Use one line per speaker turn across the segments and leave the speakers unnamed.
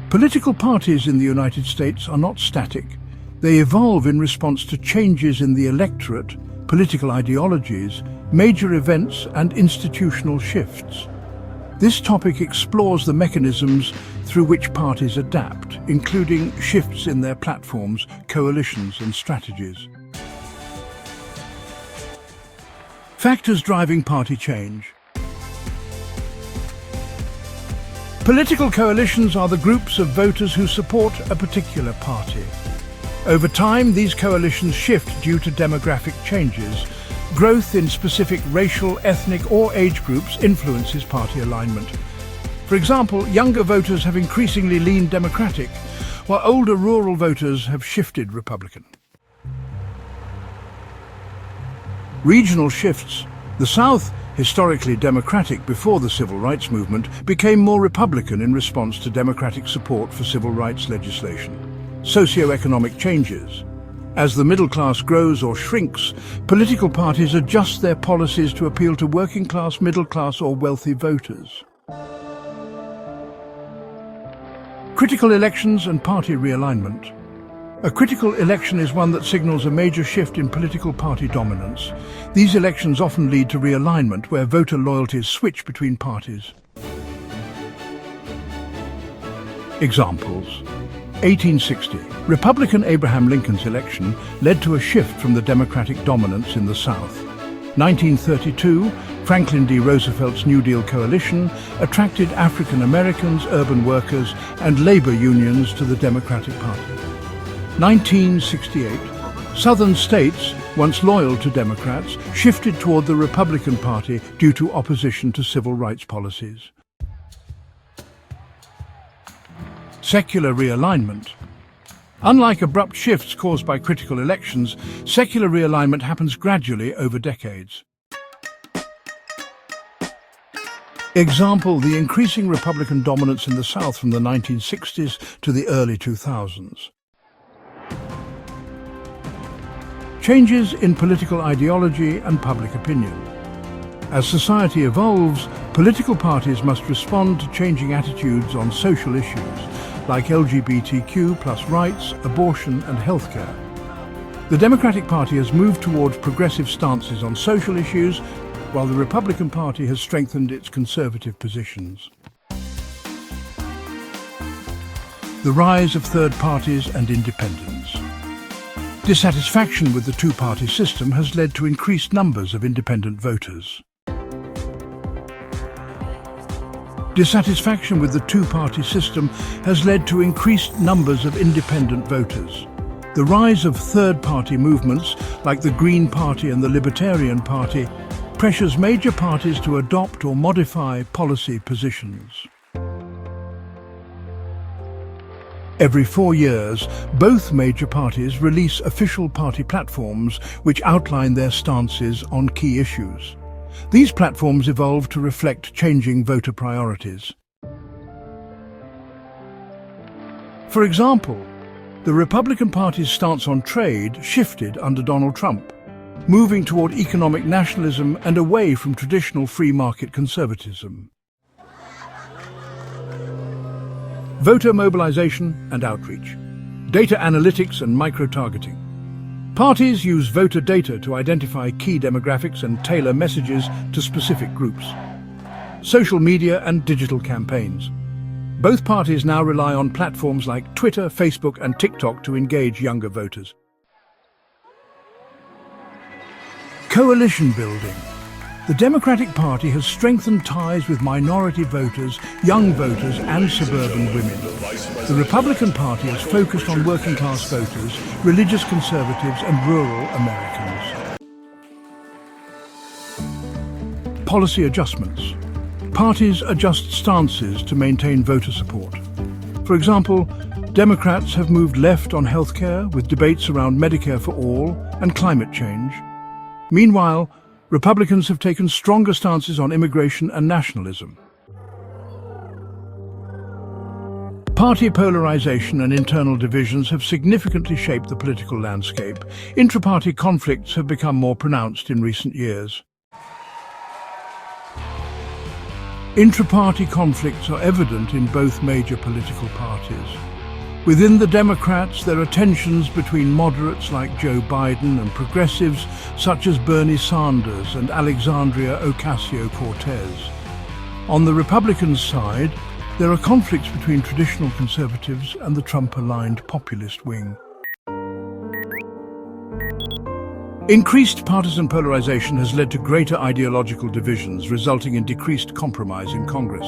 Political parties in the United States are not static. They evolve in response to changes in the electorate, political ideologies, major events and institutional shifts. This topic explores the mechanisms through which parties adapt, including shifts in their platforms, coalitions and strategies. Factors driving party change. Political coalitions are the groups of voters who support a particular party. Over time, these coalitions shift due to demographic changes. Growth in specific racial, ethnic or age groups influences party alignment. For example, younger voters have increasingly leaned Democratic, while older rural voters have shifted Republican. Regional shifts. The South, historically Democratic before the Civil Rights Movement, became more Republican in response to Democratic support for civil rights legislation. Socioeconomic changes. As the middle class grows or shrinks, political parties adjust their policies to appeal to working class, middle class or wealthy voters. Critical elections and party realignment. A critical election is one that signals a major shift in political party dominance. These elections often lead to realignment, where voter loyalties switch between parties. Examples. 1860. Republican Abraham Lincoln's election led to a shift from the Democratic dominance in the South. 1932. Franklin D. Roosevelt's New Deal coalition attracted African Americans, urban workers, and labor unions to the Democratic Party. 1968. Southern states, once loyal to Democrats, shifted toward the Republican Party due to opposition to civil rights policies. Secular realignment. Unlike abrupt shifts caused by critical elections, secular realignment happens gradually over decades. Example, the increasing Republican dominance in the South from the 1960s to the early 2000s. Changes in political ideology and public opinion. As society evolves, political parties must respond to changing attitudes on social issues like LGBTQ+ rights, abortion and healthcare. The Democratic Party has moved towards progressive stances on social issues, while the Republican Party has strengthened its conservative positions. The rise of third parties and independents. Dissatisfaction with the two-party system has led to increased numbers of independent voters. Dissatisfaction with the two-party system has led to increased numbers of independent voters. The rise of third-party movements, like the Green Party and the Libertarian Party, pressures major parties to adopt or modify policy positions. Every 4 years, both major parties release official party platforms which outline their stances on key issues. These platforms evolve to reflect changing voter priorities. For example, the Republican Party's stance on trade shifted under Donald Trump, moving toward economic nationalism and away from traditional free market conservatism. Voter mobilization and outreach. Data analytics and micro-targeting. Parties use voter data to identify key demographics and tailor messages to specific groups. Social media and digital campaigns. Both parties now rely on platforms like Twitter, Facebook and TikTok to engage younger voters. Coalition building. The Democratic Party has strengthened ties with minority voters, young voters and suburban women. The Republican Party is focused on working-class voters, religious conservatives and rural Americans. Policy adjustments. Parties adjust stances to maintain voter support. For example, Democrats have moved left on healthcare with debates around Medicare for all and climate change. Meanwhile, Republicans have taken stronger stances on immigration and nationalism. Party polarization and internal divisions have significantly shaped the political landscape. Intra-party conflicts have become more pronounced in recent years. Intra-party conflicts are evident in both major political parties. Within the Democrats, there are tensions between moderates like Joe Biden and progressives such as Bernie Sanders and Alexandria Ocasio-Cortez. On the Republican side, there are conflicts between traditional conservatives and the Trump-aligned populist wing. Increased partisan polarization has led to greater ideological divisions, resulting in decreased compromise in Congress.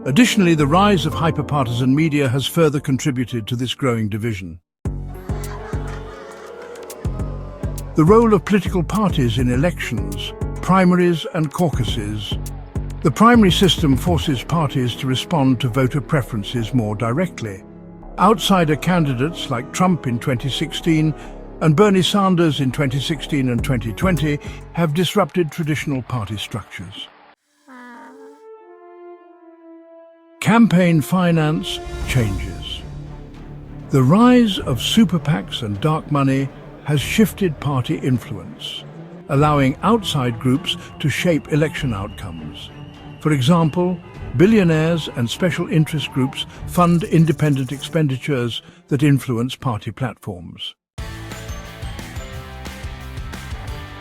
Additionally, the rise of hyper-partisan media has further contributed to this growing division. The role of political parties in elections, primaries and caucuses. The primary system forces parties to respond to voter preferences more directly. Outsider candidates like Trump in 2016 and Bernie Sanders in 2016 and 2020 have disrupted traditional party structures. Campaign finance changes. The rise of super PACs and dark money has shifted party influence, allowing outside groups to shape election outcomes. For example, billionaires and special interest groups fund independent expenditures that influence party platforms.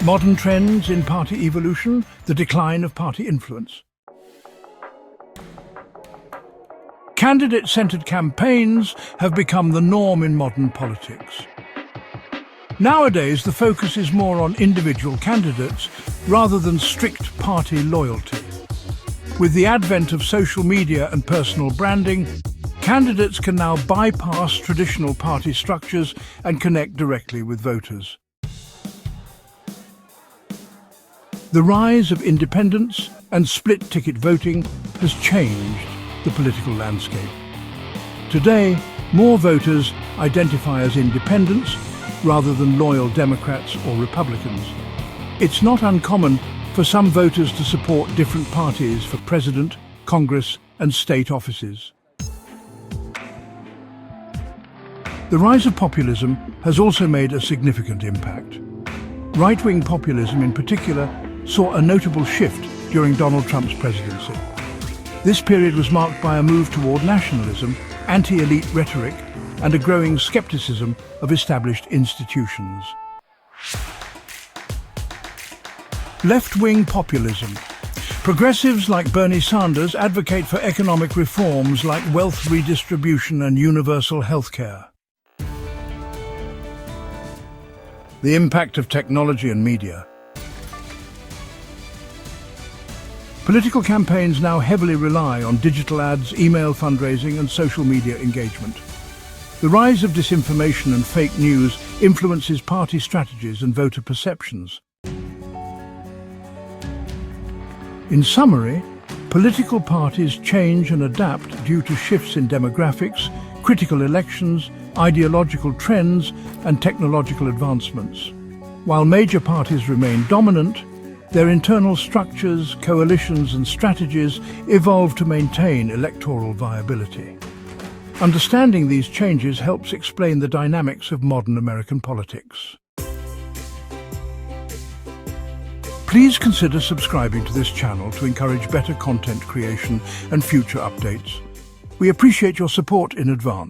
Modern trends in party evolution, the decline of party influence. Candidate-centered campaigns have become the norm in modern politics. Nowadays, the focus is more on individual candidates rather than strict party loyalty. With the advent of social media and personal branding, candidates can now bypass traditional party structures and connect directly with voters. The rise of independence and split-ticket voting has changed the political landscape. Today, more voters identify as independents rather than loyal Democrats or Republicans. It's not uncommon for some voters to support different parties for president, Congress, and state offices. The rise of populism has also made a significant impact. Right-wing populism in particular saw a notable shift during Donald Trump's presidency. This period was marked by a move toward nationalism, anti-elite rhetoric, and a growing skepticism of established institutions. Left-wing populism. Progressives like Bernie Sanders advocate for economic reforms like wealth redistribution and universal health care. The impact of technology and media. Political campaigns now heavily rely on digital ads, email fundraising, and social media engagement. The rise of disinformation and fake news influences party strategies and voter perceptions. In summary, political parties change and adapt due to shifts in demographics, critical elections, ideological trends, and technological advancements. While major parties remain dominant, their internal structures, coalitions, and strategies evolve to maintain electoral viability. Understanding these changes helps explain the dynamics of modern American politics. Please consider subscribing to this channel to encourage better content creation and future updates. We appreciate your support in advance.